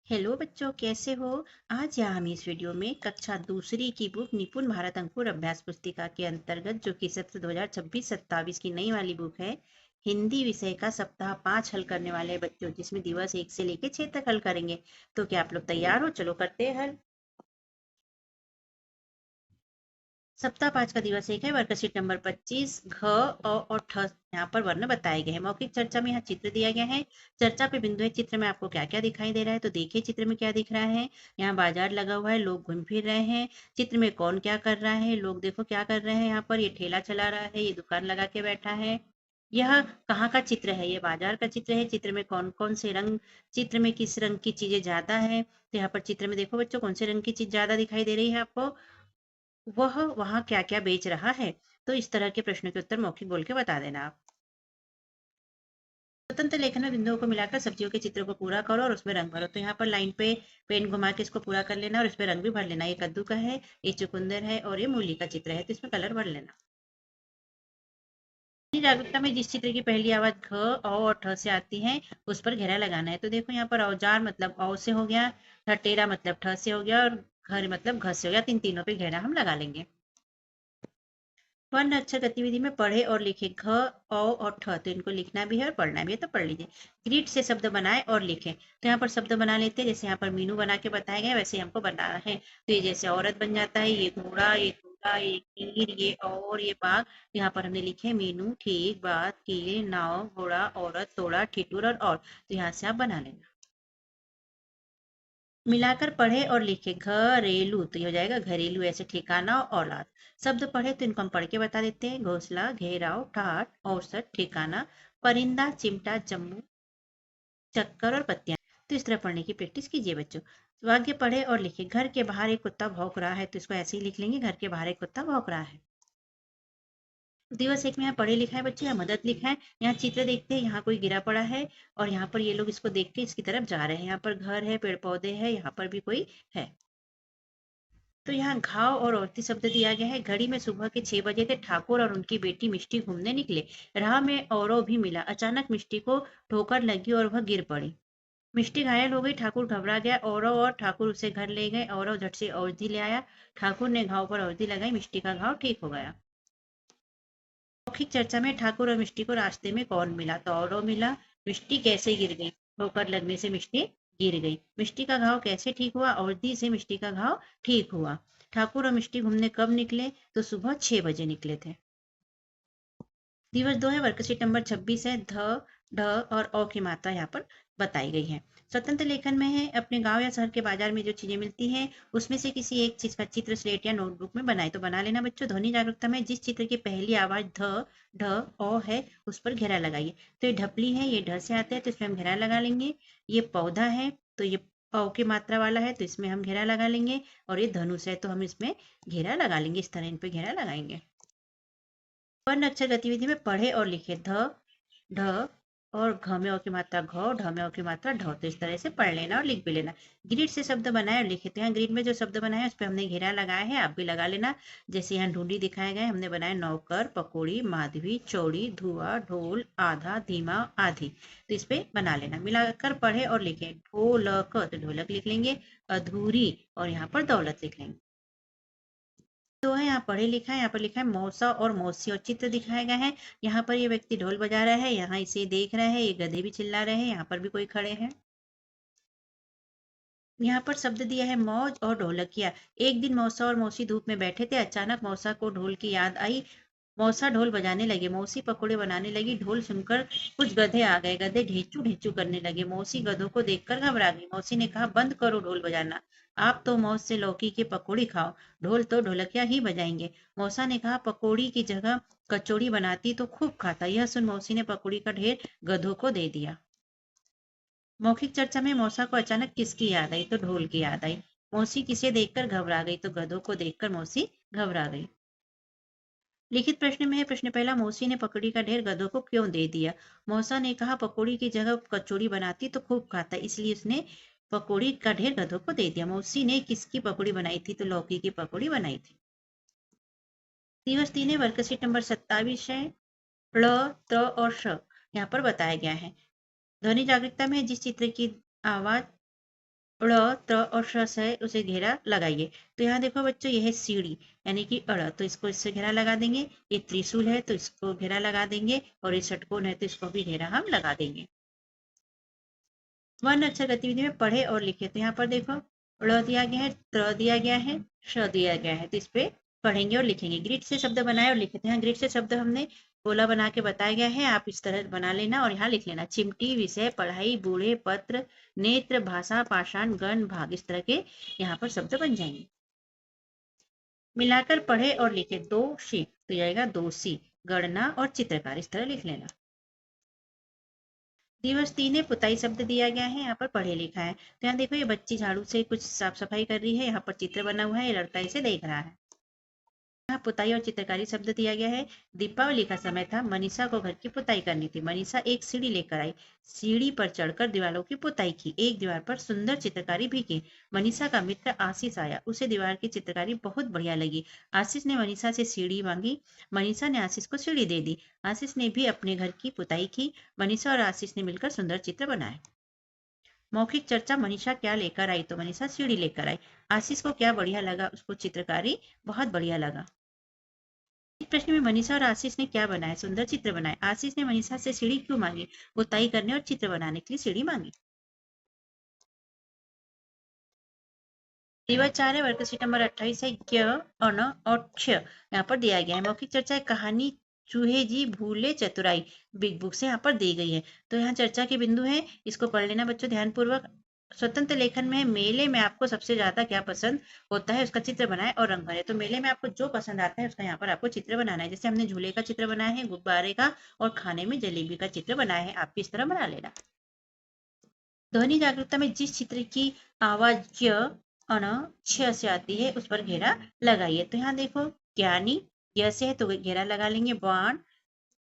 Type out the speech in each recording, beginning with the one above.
Hello बच्चों, कैसे हो। आज यहाँ हम इस वीडियो में कक्षा दूसरी की बुक निपुण भारत अंकुर अभ्यास पुस्तिका के अंतर्गत जो कि सत्र 2026-27 की नई वाली बुक है, हिंदी विषय का सप्ताह 5 हल करने वाले हैं बच्चों, जिसमें दिवस 1 से लेकर 6 तक हल करेंगे। तो क्या आप लोग तैयार हो? चलो करते हैं हल। सप्ताह 5 का दिवस 1 है, वर्कशीट नंबर 25। घ, अ और ठ यहाँ पर वर्ण बताए गए हैं। मौखिक चर्चा में यहाँ चित्र दिया गया है। चर्चा पे बिंदु है। चित्र में आपको क्या क्या दिखाई दे रहा है, तो देखिए चित्र में क्या दिख रहा है। यहाँ बाजार लगा हुआ है, लोग घूम फिर रहे हैं। चित्र में कौन क्या कर रहा है, लोग देखो क्या कर रहे हैं। यहाँ पर ये ठेला चला रहा है, ये दुकान लगा के बैठा है। यह कहाँ का चित्र है? ये बाजार का चित्र है। चित्र में कौन कौन से रंग, चित्र में किस रंग की चीजें ज्यादा है, तो यहाँ पर चित्र में देखो बच्चों, कौन से रंग की चीज ज्यादा दिखाई दे रही है आपको, वह वहाँ क्या-क्या बेच रहा है। तो इस तरह के प्रश्नों के उत्तर मौखिक बोल के बता देना आप। स्वतंत्र लेखन में बिंदुओं को मिलाकर सब्जियों के चित्र को पूरा करो और उसमें रंग भरो। तो यहाँ पर लाइन पे पेन घुमा के इसको पूरा कर लेना और इसमें रंग भी भर लेना। ये कद्दू का है, ये चुकंदर है और ये मूली का चित्र है, तो इसमें कलर भर लेना। अपनी जागरूकता में जिस चित्र की पहली आवाज घ, अ और ठ से आती है, उस पर घेरा लगाना है। तो देखो यहाँ पर औजार मतलब औ से हो गया, ठटेरा मतलब ठ से हो गया और घर मतलब घ से हो गया। तीनों पे घेरा हम लगा लेंगे। वर्ण अक्षर गतिविधि में पढ़े और लिखे। घ, अ और ठ, तो इनको लिखना भी है और पढ़ना भी है, तो पढ़ लीजिए। ग्रीट से शब्द बनाए और लिखें। तो यहाँ पर शब्द बना लेते हैं, जैसे यहाँ पर मीनू बना के बताया गया वैसे हमको बनाना है। तो ये जैसे औरत बन जाता है, ये घोड़ा, ये घोड़ा, ये तीर, ये और, ये बाघ। तो यहाँ पर हमने लिखे मीनू, ठीक, बाघ, कील, नाव, घोड़ा, औरत, तोड़ा, ठिठुर और। तो यहाँ से आप बना लेना। मिलाकर पढ़े और लिखे। घरेलू, तो ये हो जाएगा घरेलू, ऐसे ठिकाना और औलाद। शब्द पढ़े तो इनको हम पढ़ के बता देते हैं। घोंसला, घेराव, ठाठ, औसत, ठिकाना, परिंदा, चिमटा, जम्मू, चक्कर और पत्तियां। तो इस तरह पढ़ने की प्रैक्टिस कीजिए बच्चों। वाक्य पढ़े और लिखे। घर के बाहर एक कुत्ता भौंक रहा है, तो इसको ऐसे ही लिख लेंगे, घर के बाहर एक कुत्ता भौंक रहा है। दिवस एक में यहाँ पढ़े लिखा है बच्चे, यहाँ मदद लिखा है। यहाँ चित्र देखते हैं, यहाँ कोई गिरा पड़ा है और यहाँ पर ये लोग इसको देख के इसकी तरफ जा रहे हैं। यहाँ पर घर है, पेड़ पौधे हैं, यहाँ पर भी कोई है। तो यहाँ घाव और औरती शब्द दिया गया है। घड़ी में सुबह के 6 बजे थे। ठाकुर और उनकी बेटी मिष्टी घूमने निकले। राह में औरव भी मिला। अचानक मिष्टी को ठोकर लगी और वह गिर पड़ी। मिष्टी घायल हो गई। ठाकुर घबरा गया। औरव और ठाकुर उसे घर ले गए। औरव झट से औषधि ले आया। ठाकुर ने घाव पर औषधि लगाई। मिष्टी का घाव ठीक हो गया। मौखिक चर्चा में ठाकुर और मिष्टी को रास्ते में कौन मिला, तो औरव मिला। मिष्टी कैसे गिर गई? ठोकर लगने से मिष्टी गिर गई। मिष्टी का घाव कैसे ठीक हुआ? औषधि से मिष्टी का घाव ठीक हुआ। ठाकुर और मिष्टी घूमने कब निकले, तो सुबह 6 बजे निकले थे। दिवस 2 है, वर्कशीट नंबर 26 है। ध, ढ और अ की मात्रा यहाँ पर बताई गई है। स्वतंत्र लेखन में है, अपने गांव या शहर के बाजार में जो चीजें मिलती हैं उसमें से किसी एक चीज का चित्र स्लेट या नोटबुक में बनाए। तो बना लेना बच्चों। ध्वनि जागरूकता में जिस चित्र की पहली आवाज ध, ढ, अ है, उस पर घेरा लगाइए। तो ये ढपली है, ये ढ से आता है, तो इसमें हम घेरा लगा लेंगे। ये पौधा है, तो ये अ की मात्रा वाला है, तो इसमें हम घेरा लगा लेंगे। और ये धनुष है, तो हम इसमें घेरा लगा लेंगे। इस तरह इन पे घेरा लगाएंगे। वर्ण अक्षर गतिविधि में पढ़े और लिखे। ध, ढ और घ में अ की मात्रा घ, ढ में अ की मात्रा ढ। तो इस तरह से पढ़ लेना और लिख भी लेना। ग्रिड से शब्द बनाए और लिखे। तो यहाँ ग्रिड में जो शब्द बनाए उस पर हमने घेरा लगाया है, आप भी लगा लेना। जैसे यहाँ ढूंढी दिखाए गए, हमने बनाए नौकर, पकौड़ी, माधवी, चौड़ी, धुआं, ढोल, आधा, धीमा, आधी। तो इस पे बना लेना। मिलाकर पढ़े और लिखे। ढोलक, तो ढोलक लिख लेंगे। अधूरी और यहाँ पर दौलत लिख लेंगे। तो है यहाँ पढ़े लिखा है, यहाँ पर लिखा है मौसा और मौसी और चित्र दिखाया गया है। यहाँ पर ये व्यक्ति ढोल बजा रहा है, यहाँ इसे देख रहा है, ये गधे भी चिल्ला रहे हैं, यहाँ पर भी कोई खड़े हैं। यहाँ पर शब्द दिया है मौज और ढोलकिया। एक दिन मौसा और मौसी धूप में बैठे थे। अचानक मौसा को ढोल की याद आई। मौसा ढोल बजाने लगे। मौसी पकोड़े बनाने लगी। ढोल सुनकर कुछ गधे आ गए। गधे ढेचू ढेचू करने लगे। मौसी गधों को देखकर घबरा गई। मौसी ने कहा, बंद करो ढोल बजाना। आप तो मौज से लौकी की पकौड़ी खाओ, ढोल तो ढोलकिया ही बजाएंगे। मौसा ने कहा, पकौड़ी की जगह कचौड़ी बनाती तो खूब खाता। यह सुन मौसी ने पकौड़ी का ढेर गधों को दे दिया। मौखिक चर्चा में मौसा को अचानक किसकी याद आई, तो ढोल की याद आई। मौसी किसे देखकर घबरा गई, तो गधों को देखकर मौसी घबरा गई। लिखित प्रश्न में है, प्रश्न पहला, मौसी ने पकौड़ी का ढेर गधों को क्यों दे दिया? मौसा ने कहा, पकौड़ी की जगह कचौड़ी बनाती तो खूब खाता, इसलिए उसने पकौड़ी का ढेर गधों को दे दिया। मौसी ने किसकी पकौड़ी बनाई थी, तो लौकी की पकौड़ी बनाई थी। दिवस 3 है, वर्कशीट नंबर 27 है। ड़, त और श यहाँ पर बताया गया है। ध्वनि जागरूकता में जिस चित्र की आवाज ड़, त्र और श से उसे घेरा लगाइए। तो यहाँ देखो बच्चों, यह है सीढ़ी यानी कि अड़, तो इसको इससे घेरा लगा देंगे। ये त्रिशूल है तो इसको घेरा लगा देंगे, और ये षटकोण है तो इसको भी घेरा हम लगा देंगे। वर्ण अक्षर गतिविधि में पढ़े और लिखे। तो यहाँ पर देखो, ड़ दिया गया है, त्र दिया गया है, श दिया गया है, तो इस पे पढ़ेंगे और लिखेंगे। ग्रिड से शब्द बनाए और लिखे। तो यहाँ ग्रिड से शब्द हमने गोला बना के बताया गया है, आप इस तरह बना लेना और यहाँ लिख लेना। चिमटी, विषय, पढ़ाई, बूढ़े, पत्र, नेत्र, भाषा, पाषाण, गण, भाग, इस तरह के यहाँ पर शब्द बन जाएंगे। मिलाकर पढ़े और लिखे। दो शी तो जाएगा दोषी, गणना और चित्रकार, इस तरह लिख लेना। दिवस 3 है, पुताई शब्द दिया गया है, यहाँ पर पढ़े लिखा है। तो यहाँ देखो, ये बच्ची झाड़ू से कुछ साफ सफाई कर रही है, यहाँ पर चित्र बना हुआ है, ये लड़का इसे देख रहा है। यहाँ पुताई और चित्रकारी शब्द दिया गया है। दीपावली का समय था, मनीषा को घर की पुताई करनी थी। मनीषा एक सीढ़ी लेकर आई, सीढ़ी पर चढ़कर दीवारों की पुताई की, एक दीवार पर सुंदर चित्रकारी भी की। मनीषा का मित्र आशीष आया, उसे दीवार की चित्रकारी बहुत बढ़िया लगी। आशीष ने मनीषा से सीढ़ी मांगी, मनीषा ने आशीष को सीढ़ी दे दी। आशीष ने भी अपने घर की पुताई की। मनीषा और आशीष ने मिलकर सुंदर चित्र बनाए। मौखिक चर्चा। मनीषा क्या लेकर आई? तो मनीषा सीढ़ी लेकर आई। आशीष को क्या बढ़िया लगा? उसको चित्रकारी बहुत बढ़िया लगा। इस प्रश्न में मनीषा और आशीष ने क्या बनाया? सुंदर चित्र बनाए। आशीष ने मनीषा से सीढ़ी क्यों मांगी? पुताई करने और चित्र बनाने के लिए सीढ़ी मांगी। दिवस 4 है, वर्कशीट नंबर 28 है। ज्ञ, अण और क्ष यहाँ पर दिया गया है। मौखिक चर्चा है, कहानी चूहे जी भूले चतुराई, बिग बुक से यहाँ पर दी गई है। तो यहाँ चर्चा के बिंदु है, इसको पढ़ लेना बच्चों ध्यान पूर्वक। स्वतंत्र लेखन में मेले में आपको सबसे ज्यादा क्या पसंद होता है, उसका चित्र बनाए और रंग भरे। तो मेले में आपको जो पसंद आता है उसका यहाँ पर आपको चित्र बनाना है। जैसे हमने झूले का चित्र बनाया है, गुब्बारे का, और खाने में जलेबी का चित्र बनाया है, आप भी इस तरह बना लेना। ध्वनि जागरूकता में जिस चित्र की आवाज ज, अण, छ से आती है उस पर घेरा लगाइए। तो यहाँ देखो, ज्ञानी, य से है तो घेरा लगा लेंगे। बाण,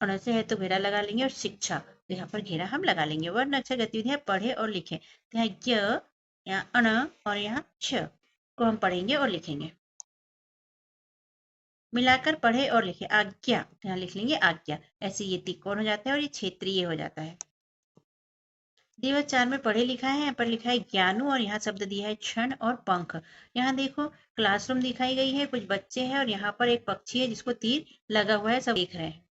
अण से है तो घेरा लगा लेंगे। और शिक्षा, तो यहाँ पर घेरा हम लगा लेंगे। वर्ण अक्षर गतिविधियां पढ़े और लिखें। तो यहाँ य, यहाँ अण और यहाँ छ को हम पढ़ेंगे और लिखेंगे। मिलाकर पढ़े और लिखे। आज्ञा, तो यहाँ लिख लेंगे आज्ञा, ऐसे ये त्रिकोण हो जाता है और ये क्षेत्रीय हो जाता है। दिवस 4 में पढ़े लिखा है, यहाँ पर लिखा है ज्ञानू, और यहाँ शब्द दिया है क्षण और पंख। यहाँ देखो, क्लासरूम दिखाई गई है, कुछ बच्चे हैं और यहाँ पर एक पक्षी है जिसको तीर लगा हुआ है, सब देख रहे हैं।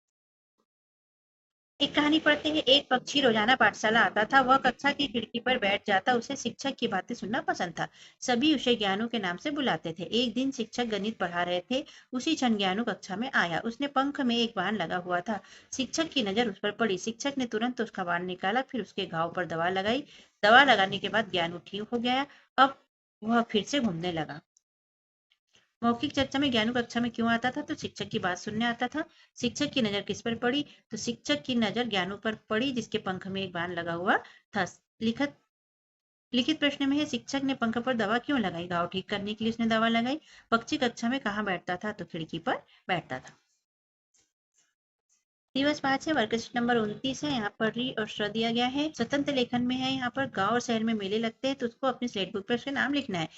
एक कहानी पढ़ते हैं। एक पक्षी रोजाना पाठशाला आता था, वह कक्षा की खिड़की पर बैठ जाता, उसे शिक्षक की बातें सुनना पसंद था। सभी उसे ज्ञानू के नाम से बुलाते थे। एक दिन शिक्षक गणित पढ़ा रहे थे, उसी क्षण ज्ञानू कक्षा में आया। उसने पंख में एक बाण लगा हुआ था। शिक्षक की नजर उस पर पड़ी। शिक्षक ने तुरंत उसका बाण निकाला, फिर उसके घाव पर दवा लगाई। दवा लगाने के बाद ज्ञानू ठीक हो गया। अब वह फिर से घूमने लगा। मौखिक चर्चा में ज्ञानू कक्षा में क्यों आता था? तो शिक्षक की बात सुनने आता था। शिक्षक की नजर किस पर पड़ी? तो शिक्षक की नजर ज्ञानू पर पड़ी, जिसके पंख में एक बाण लगा हुआ था। लिखित लिखित प्रश्न में है, शिक्षक ने पंख पर दवा क्यों लगाई? घाव ठीक करने के लिए उसने दवा लगाई। पक्षी कक्षा में कहाँ बैठता था? तो खिड़की पर बैठता था। दिवस 5 है, वर्कशीट नंबर 29 है, यहाँ पर री और श दिया गया है। स्वतंत्र लेखन में है, यहाँ पर गांव और शहर में मेले लगते हैं, तो उसको अपनी स्लेट बुक पर उसके नाम लिखना है।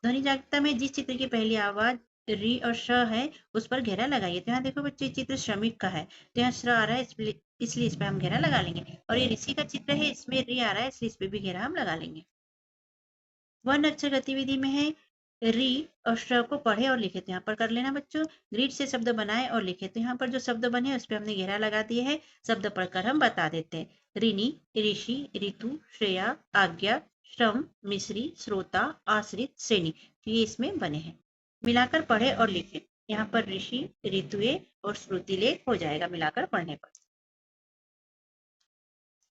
ध्वनि जागरूकता में जिस चित्र की पहली आवाज री और श है उस पर घेरा लगाइए। तो यहाँ देखो बच्चे, चित्र श्रमिक का है, तो यहाँ श्र आ रहा है, इसलिए इस पे हम घेरा लगा लेंगे। और ये ऋषि का चित्र है, इसमें री आ रहा है, इसलिए इस पे भी घेरा हम लगा लेंगे। वर्ण अक्षर गतिविधि में है, री और श्र को पढ़े और लिखे। तो यहाँ पर कर लेना बच्चों। ग्रीड से शब्द बनाए और लिखे। तो यहाँ पर जो शब्द बने उस पर हमने घेरा लगा दिए है। शब्द पढ़कर हम बता देते हैं। ऋणी, ऋषि, ऋतु, श्रेया, आज्ञा, श्रम, मिश्री, श्रोता, आश्रित, श्रेणी, ये इसमें बने हैं। मिलाकर पढ़े और लिखे। यहाँ पर ऋषि, ऋतुए और श्रुतिलेख हो जाएगा मिलाकर पढ़ने पर।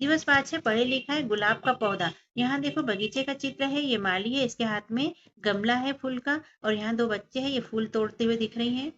दिवस 5 है, पढ़े लिखा है। गुलाब का पौधा, यहाँ देखो बगीचे का चित्र है, ये माली है, इसके हाथ में गमला है फूल का, और यहाँ दो बच्चे हैं, ये फूल तोड़ते हुए दिख रही हैं।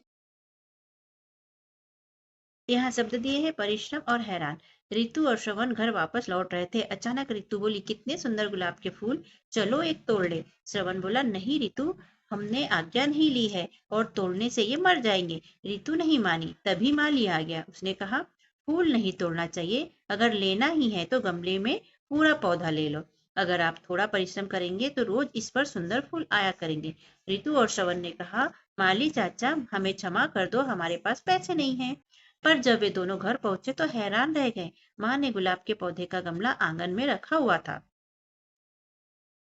यहाँ शब्द दिए हैं, परिश्रम और हैरान। रितु और श्रवण घर वापस लौट रहे थे। अचानक रितु बोली, कितने सुंदर गुलाब के फूल, चलो एक तोड़ ले। श्रवण बोला, नहीं रितु, हमने आज्ञा नहीं ली है और तोड़ने से ये मर जाएंगे। रितु नहीं मानी। तभी माली आ गया, उसने कहा, फूल नहीं तोड़ना चाहिए, अगर लेना ही है तो गमले में पूरा पौधा ले लो। अगर आप थोड़ा परिश्रम करेंगे तो रोज इस पर सुंदर फूल आया करेंगे। रितु और श्रवण ने कहा, माली चाचा, हमें क्षमा कर दो, हमारे पास पैसे नहीं है। पर जब वे दोनों घर पहुंचे तो हैरान रह गए। माँ ने गुलाब के पौधे का गमला आंगन में रखा हुआ था।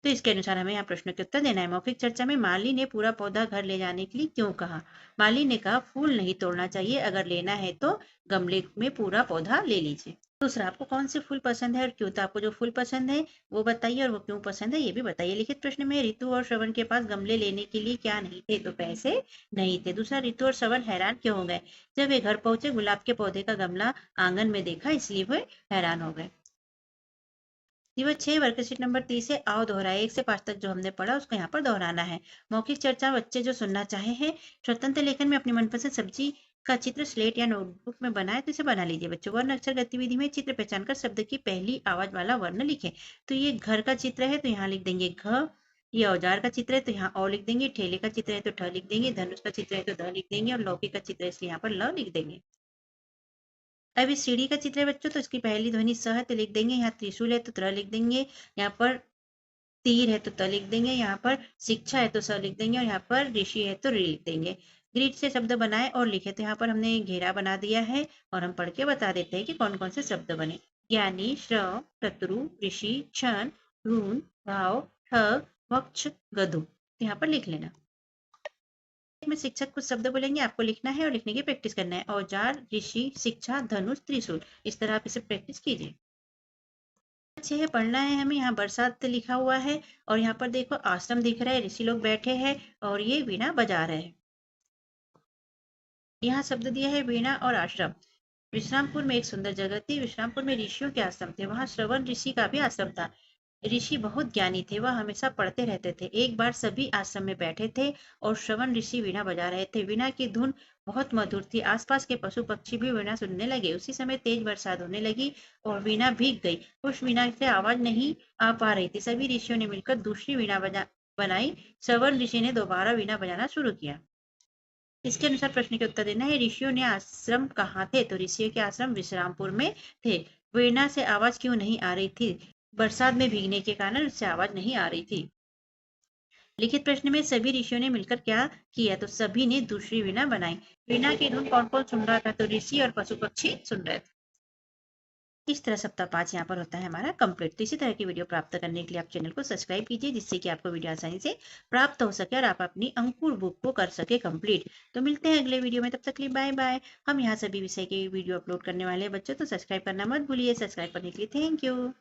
तो इसके अनुसार हमें यहाँ प्रश्न के उत्तर देना है। मौखिक चर्चा में माली ने पूरा पौधा घर ले जाने के लिए क्यों कहा? माली ने कहा फूल नहीं तोड़ना चाहिए, अगर लेना है तो गमले में पूरा पौधा ले लीजिए। दूसरा, आपको कौन से फूल पसंद है और क्यों? तो आपको जो फूल पसंद है वो बताइए और वो क्यों पसंद है ये भी बताइए। लिखित प्रश्न में ऋतु और श्रवण के पास गमले लेने के लिए क्या नहीं थे? तो पैसे नहीं थे। दूसरा, ऋतु और श्रवण हैरान क्यों हो गए? जब वे घर पहुंचे गुलाब के पौधे का गमला आंगन में देखा, इसलिए वे हैरान हो गए। दिवस 6 वर्कशीट नंबर 30 है। आओ दोहराए। 1 से 5 तक जो हमने पढ़ा उसको यहाँ पर दोहराना है। मौखिक चर्चा बच्चे जो सुनना चाहे हैं, स्वतंत्र लेखन में अपनी मनपसंद सब्जी का चित्र स्लेट या नोटबुक में बनाए तो इसे बना लीजिए बच्चों। वर्ण अक्षर गतिविधि में चित्र पहचान कर शब्द की पहली आवाज वाला वर्ण लिखें। तो ये घर का चित्र है तो यहाँ लिख देंगे घ। ये औजार का चित्र है तो यहाँ औ लिख देंगे। ठेले का चित्र है तो ठ लिख देंगे। धनुष का चित्र है तो ध लिख देंगे और लौकी का चित्र है इसलिए यहाँ पर ल लिख देंगे। अब इस सीढ़ी का चित्र है बच्चों तो इसकी पहली ध्वनि स है तो लिख देंगे। यहाँ त्रिशूल है तो त्र लिख देंगे। यहाँ पर तीर है तो त लिख देंगे। यहाँ पर शिक्षा है तो स लिख देंगे और यहाँ पर ऋषि है तो ऋ लिख देंगे। ग्रीड से शब्द बनाए और लिखे तो यहाँ पर हमने घेरा बना दिया है और हम पढ़ के बता देते हैं कि कौन कौन से शब्द बने। ज्ञानी, श्रव, शत्रु, ऋषि, क्षण, ऋण, भाव, ठग, वक्ष, गधु। तो यहाँ पर लिख लेना। में शिक्षक कुछ शब्द बोलेंगे, आपको लिखना है और लिखने की प्रैक्टिस करना है। औजार, ऋषि, शिक्षा, धनुष, त्रिशूल। इस तरह आप इसे प्रैक्टिस कीजिए। अच्छे है पढ़ना है हमें। यहाँ बरसात लिखा हुआ है और यहाँ पर देखो आश्रम दिख रहा है, ऋषि लोग बैठे हैं और ये वीणा बजा रहे हैं। यहाँ शब्द दिया है वीणा और आश्रम। विश्रामपुर में एक सुंदर जगह थी। विश्रामपुर में ऋषियों के आश्रम थे। वहां श्रवण ऋषि का भी आश्रम था। ऋषि बहुत ज्ञानी थे, वह हमेशा पढ़ते रहते थे। एक बार सभी आश्रम में बैठे थे और श्रवण ऋषि वीणा बजा रहे थे। वीणा की धुन बहुत मधुर थी। आसपास के पशु पक्षी भी वीणा सुनने लगे। उसी समय तेज बरसात होने लगी और वीणा भीग गई। उस वीणा से आवाज नहीं आ पा रही थी। सभी ऋषियों ने मिलकर दूसरी वीणा बनाई। श्रवण ऋषि ने दोबारा वीणा बजाना शुरू किया। इसके अनुसार प्रश्न के उत्तर देना है। ऋषियों ने आश्रम कहाँ थे? तो ऋषियों के आश्रम विश्रामपुर में थे। वीणा से आवाज क्यों नहीं आ रही थी? बरसात में भीगने के कारण उससे आवाज नहीं आ रही थी। लिखित प्रश्न में सभी ऋषियों ने मिलकर क्या किया? तो सभी ने दूसरी वीणा बनाई। वीणा की धुन कौन कौन सुन रहा था? तो ऋषि और पशु पक्षी सुन रहे थे। इस तरह सप्ताह 5 यहाँ पर होता है हमारा कंप्लीट। तो इसी तरह की वीडियो प्राप्त करने के लिए आप चैनल को सब्सक्राइब कीजिए जिससे कि आपको वीडियो आसानी से प्राप्त हो सके और आप अपनी अंकुर बुक को कर सके कंप्लीट। तो मिलते हैं अगले वीडियो में, तब तक के लिए बाय बाय। हम यहाँ सभी विषय के वीडियो अपलोड करने वाले हैं बच्चों, तो सब्सक्राइब करना मत भूलिए। सब्सक्राइब करने के लिए थैंक यू।